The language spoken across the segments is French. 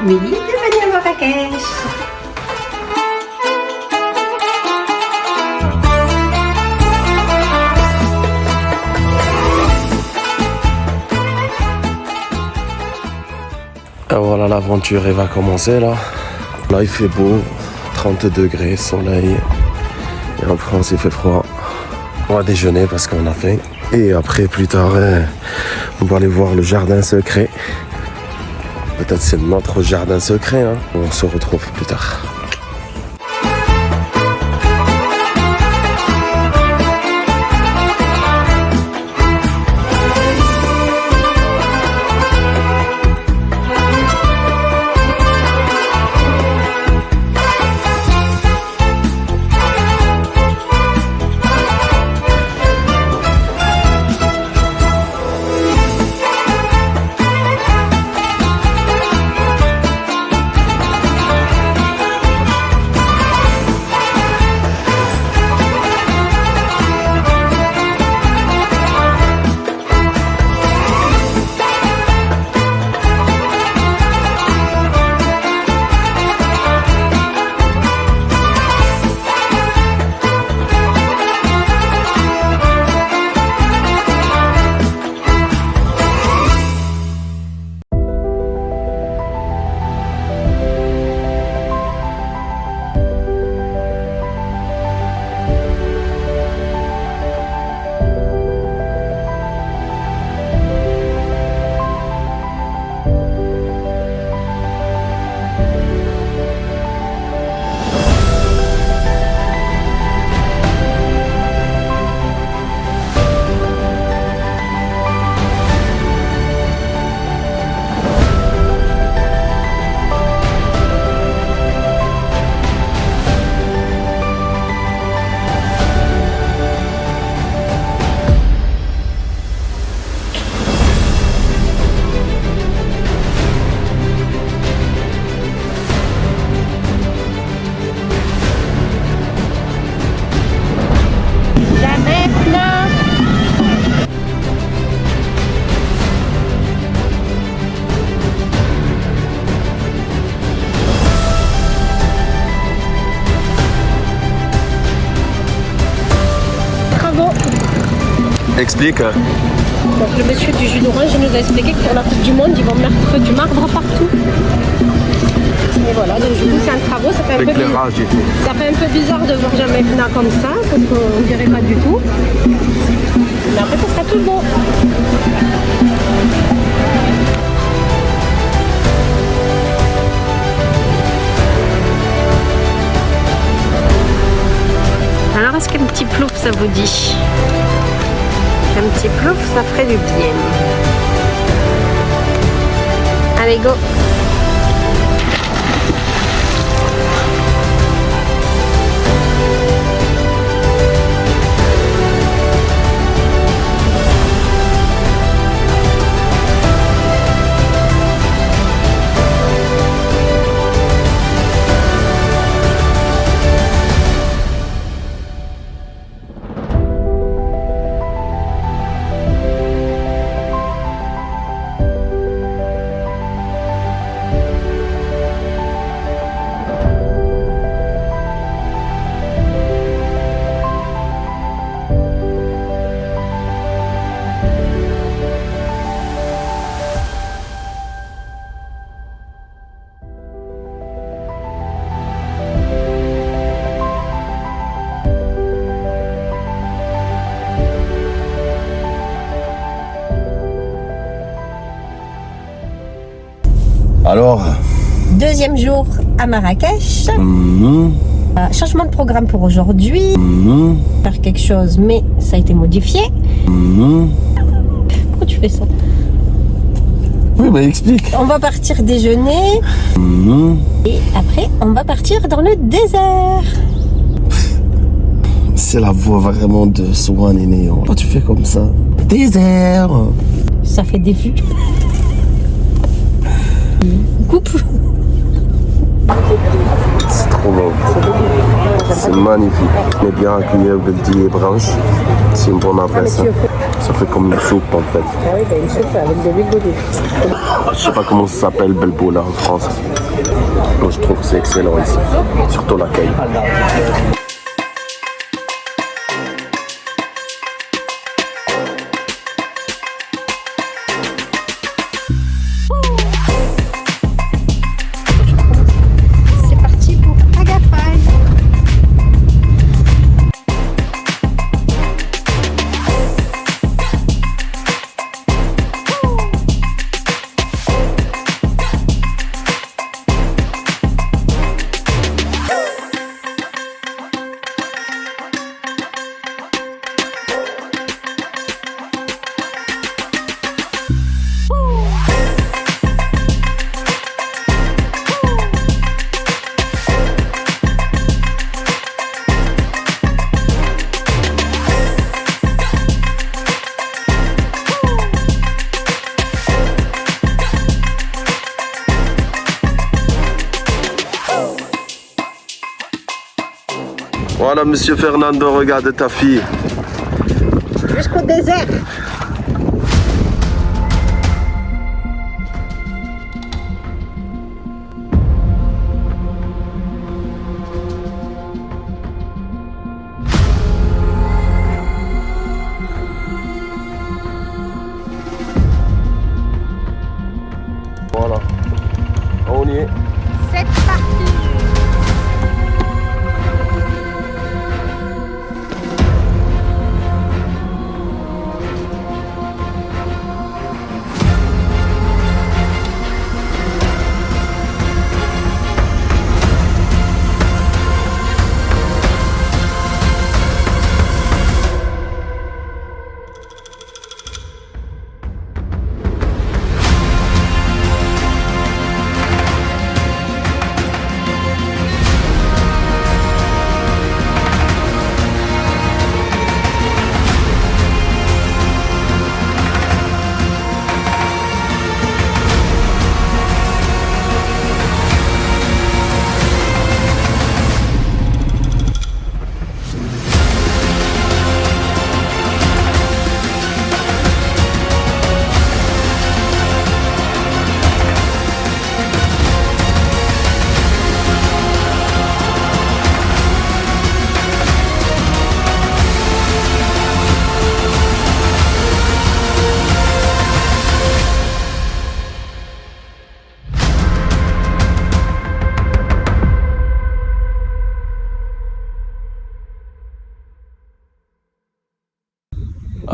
Oui, bienvenue à Marrakech. Et voilà, l'aventure elle va commencer là. Là il fait beau, 30 degrés, soleil. Et en France il fait froid. On va déjeuner parce qu'on a faim. Et après plus tard, on va aller voir le jardin secret. Peut-être c'est notre jardin secret, hein. On se retrouve plus tard. Explique. Donc le monsieur du jus d'orange nous a expliqué que pour la Coupe du Monde, ils vont mettre du marbre partout. Et voilà, donc du coup c'est un travaux, ça fait un peu bizarre. Ça fait un peu bizarre de voir jamais Fna comme ça, parce qu'on dirait pas du tout. Mais après ça sera tout bon. Alors est-ce qu'un petit plouf ça vous dit? Un petit plouf, ça ferait du bien. Allez, go! Alors, Deuxième jour à Marrakech. Changement de programme pour aujourd'hui. Faire quelque chose, mais ça a été modifié. Pourquoi tu fais ça? oui, mais explique. On va partir déjeuner. Et après, on va partir dans le désert. C'est la voix vraiment de Swan et Néo. Pourquoi tu fais comme ça? Désert. Ça fait des vues. Coupe. C'est trop beau. C'est magnifique. On est bien accueillis au Beldi et Branche. C'est une bonne adresse. Ça fait comme une soupe en fait. Ah oui, une soupe avec de l'huile d'olive. Je sais pas comment ça s'appelle Belboula en France. Moi je trouve que c'est excellent ici. Surtout l'accueil. C'est parti pour Agafay. Voilà monsieur Fernando, regarde ta fille. Jusqu'au désert. Voilà, on y est. C'est parti.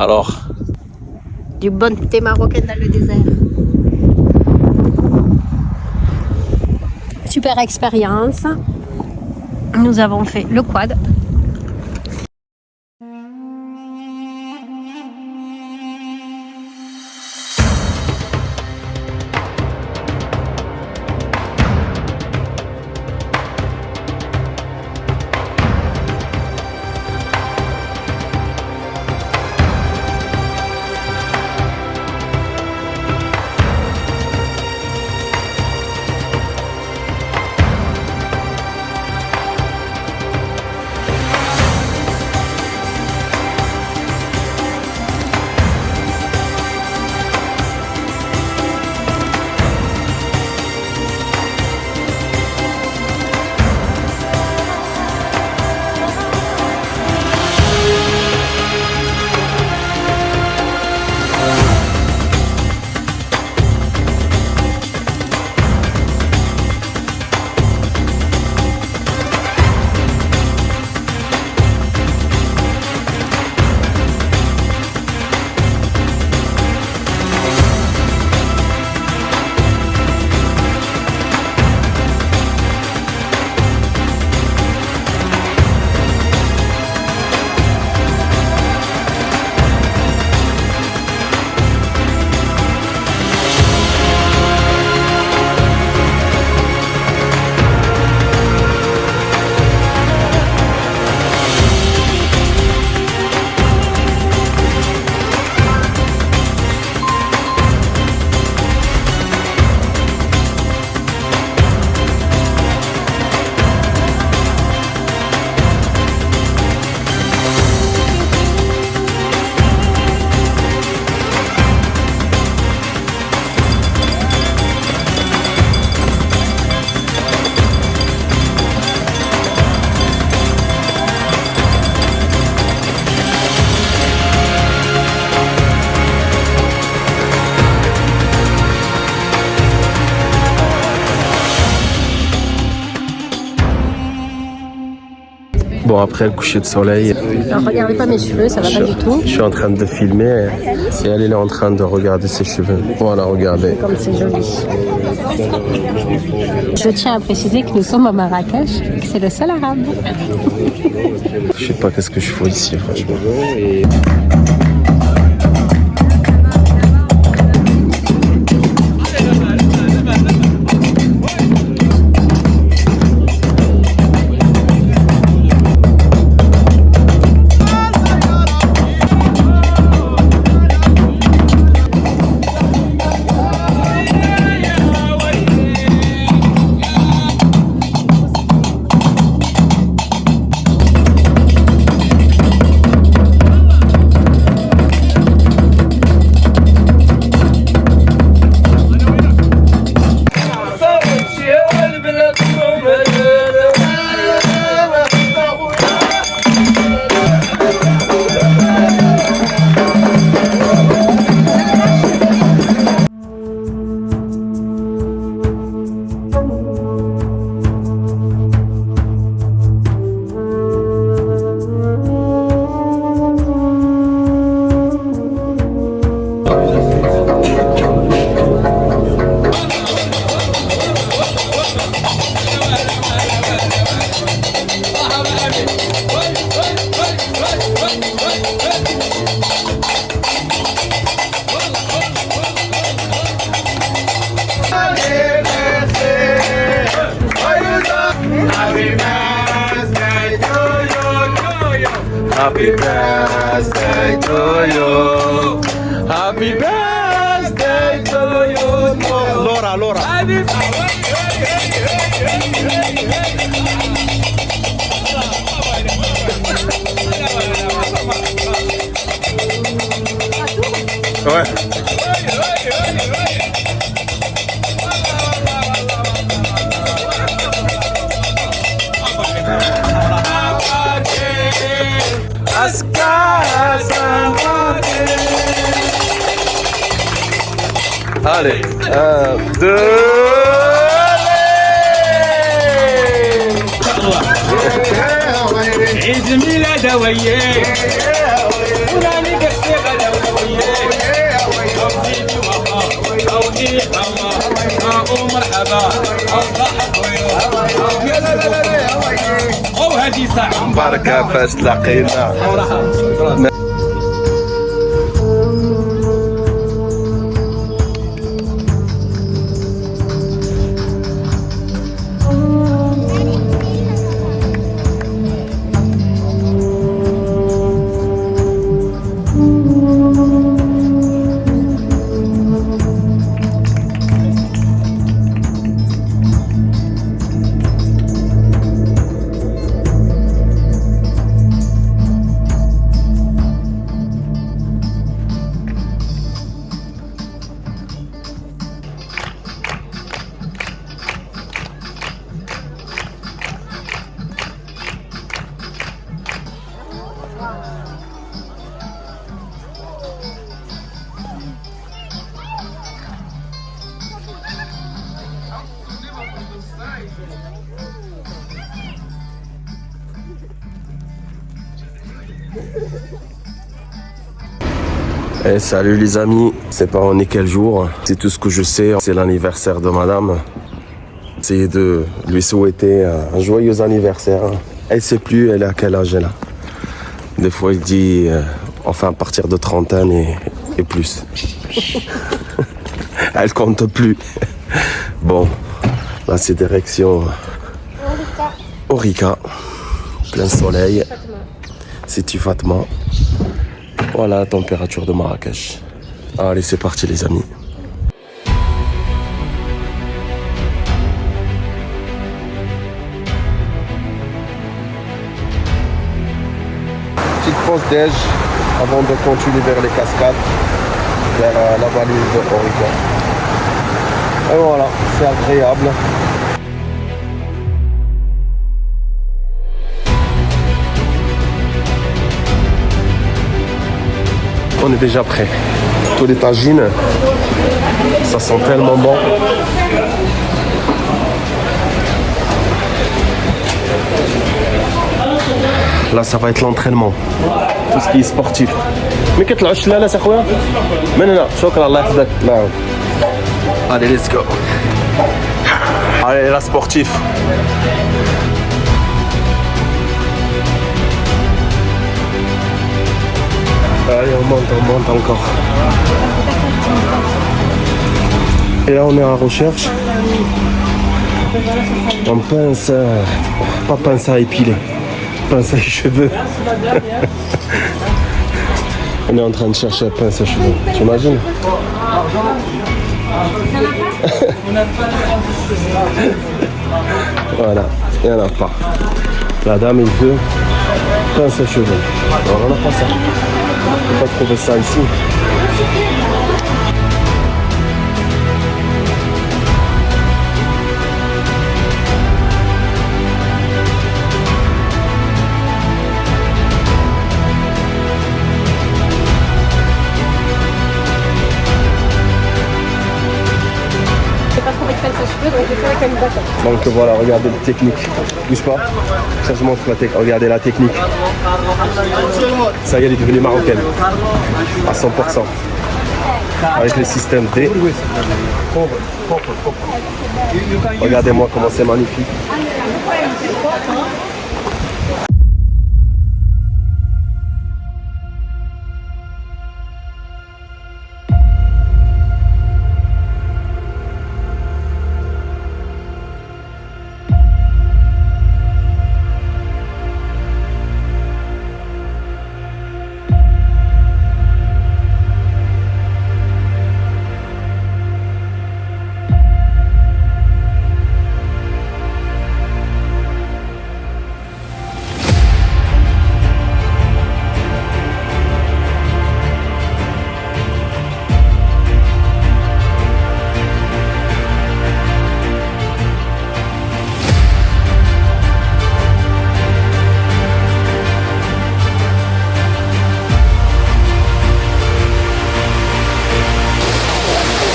Alors, Du bon thé marocain dans le désert. Super expérience. Nous avons fait le quad. Bon, après le coucher de soleil, Alors regardez pas mes cheveux, ça va pas du tout. je suis en train de filmer et elle est en train de regarder ses cheveux. Voilà, regardez. Comme c'est joli. Je tiens à préciser que nous sommes à Marrakech et que c'est le seul arabe. Je sais pas qu'est-ce que je fais ici, franchement. Happy birthday to you. Happy birthday to you. Laura, Laura. Ouais. Allez, 1, 2, عيد ميلاد وياك وناني قصي غدا وياك او زيد او مرحبا او ضحك او هذه ساعه بركه فاش تلاقينا. Et salut les amis, c'est pas on est quel jour, c'est tout ce que je sais, c'est l'anniversaire de madame. Essayez de lui souhaiter un joyeux anniversaire. Elle sait plus, elle est à quel âge elle a. Des fois il dit, enfin à partir de 30 ans et plus. Elle compte plus. Bon, là c'est direction Orica, plein soleil. C'est Fatma. Voilà la température de Marrakech. Allez, c'est parti les amis. Petite pause déj avant de continuer vers les cascades, vers la vallée de Orica. Et voilà, c'est agréable. On est déjà prêt. Tous les tagines, ça sent tellement bon. Là, ça va être l'entraînement. Tout ce qui est sportif. Mais qu'est-ce que tu as là, c'est quoi? Maintenant, shukran, Allah yahfazak. Allez, let's go. Allez, la sportif. Allez, on monte encore. Et là, on est en recherche. En pince, pas pince à épiler, pince à cheveux. On est en train de chercher la pince à cheveux. Tu imagines? Voilà, il n'y en a pas. La dame, il veut pince à cheveux. Alors, on n'a pas ça. On ne peut pas trouver ça ici. Donc voilà, regardez la technique. Bouge pas. Ça je montre la technique. Regardez la technique. Ça y est, elle est devenue marocaine. À 100%. Avec le système D. Regardez-moi comment c'est magnifique.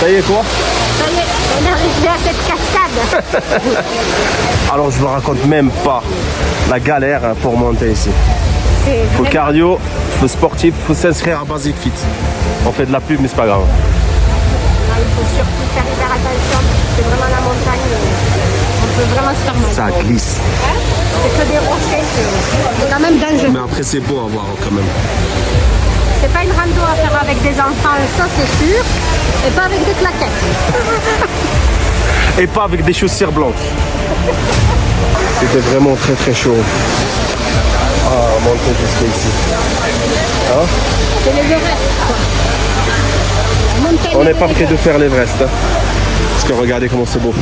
Ça y est quoi? Ça y est, on est arrivé à cette cascade. Alors je vous raconte même pas la galère pour monter ici. C'est Faut vraiment- cardio, faut sportif, faut s'inscrire à Basic Fit. On fait de la pub mais c'est pas grave. Il faut surtout faire hyper attention. C'est vraiment la montagne. On peut vraiment se faire mal. Ça glisse. C'est que des rochers. C'est quand même dangereux. Mais après c'est beau à voir quand même. C'est pas une rando à faire avec des enfants, ça c'est sûr. Et pas avec des claquettes. Et pas avec des chaussures blanches. C'était vraiment très très chaud. Ah, monter jusqu'à ici. Hein? C'est l'Everest, quoi. La montagne On n'est pas Everest. prêt de faire l'Everest. Hein? Parce que regardez comment c'est beau.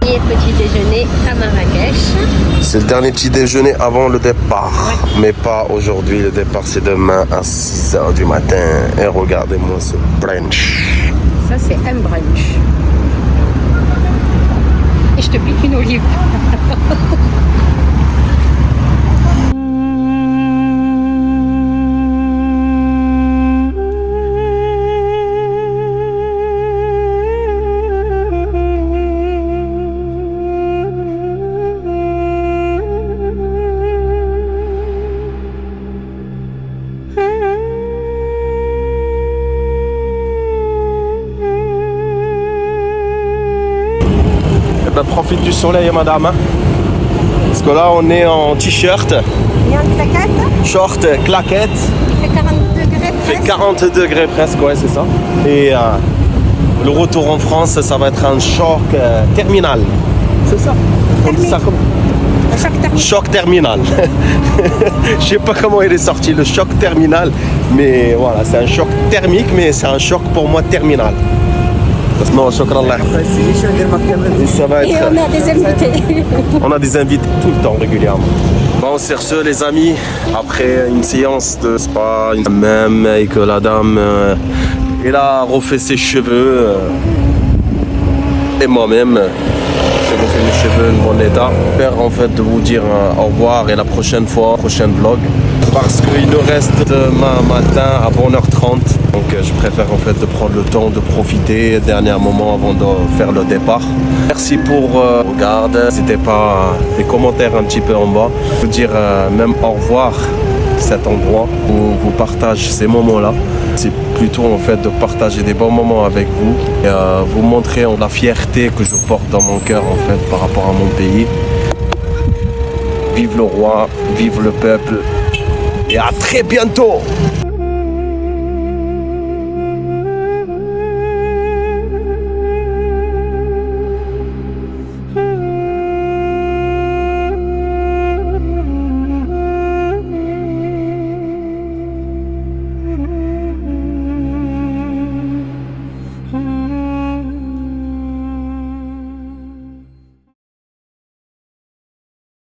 Petit déjeuner à Marrakech. C'est le dernier petit déjeuner avant le départ. Mais pas aujourd'hui, le départ c'est demain à 6h du matin. Et regardez-moi ce brunch. Ça c'est un brunch. Et je te pique une olive. Profite du soleil, madame. Hein? Parce que là, on est en t-shirt, Et en claquette, short, claquette. il fait 40 degrés. Il fait 40 degrés presque, ouais, c'est ça. Et le retour en France, ça va être un choc terminal. C'est ça. On dit ça comme... Choc terminal. Je sais pas comment il est sorti le choc terminal, mais voilà, c'est un choc thermique, mais c'est un choc pour moi terminal. Non, shukran Allah. Et ça va être... Et on a des invités. On a des invités tout le temps, régulièrement. Bon, sur ce, les amis, après une séance de spa, même, et que la dame, elle a refait ses cheveux, et moi-même, j'ai refait mes cheveux de bon état. J'espère en fait de vous dire au revoir et la prochaine fois, prochain vlog, parce qu'il nous reste demain matin à 1h30. Donc je préfère en fait de prendre le temps de profiter dernier moment avant de faire le départ. Merci pour le regard. N'hésitez pas les commentaires un petit peu en bas. Vous dire même au revoir cet endroit où vous partagez ces moments-là. C'est plutôt en fait de partager des bons moments avec vous et vous montrer la fierté que je porte dans mon cœur en fait par rapport à mon pays. Vive le roi, vive le peuple et à très bientôt.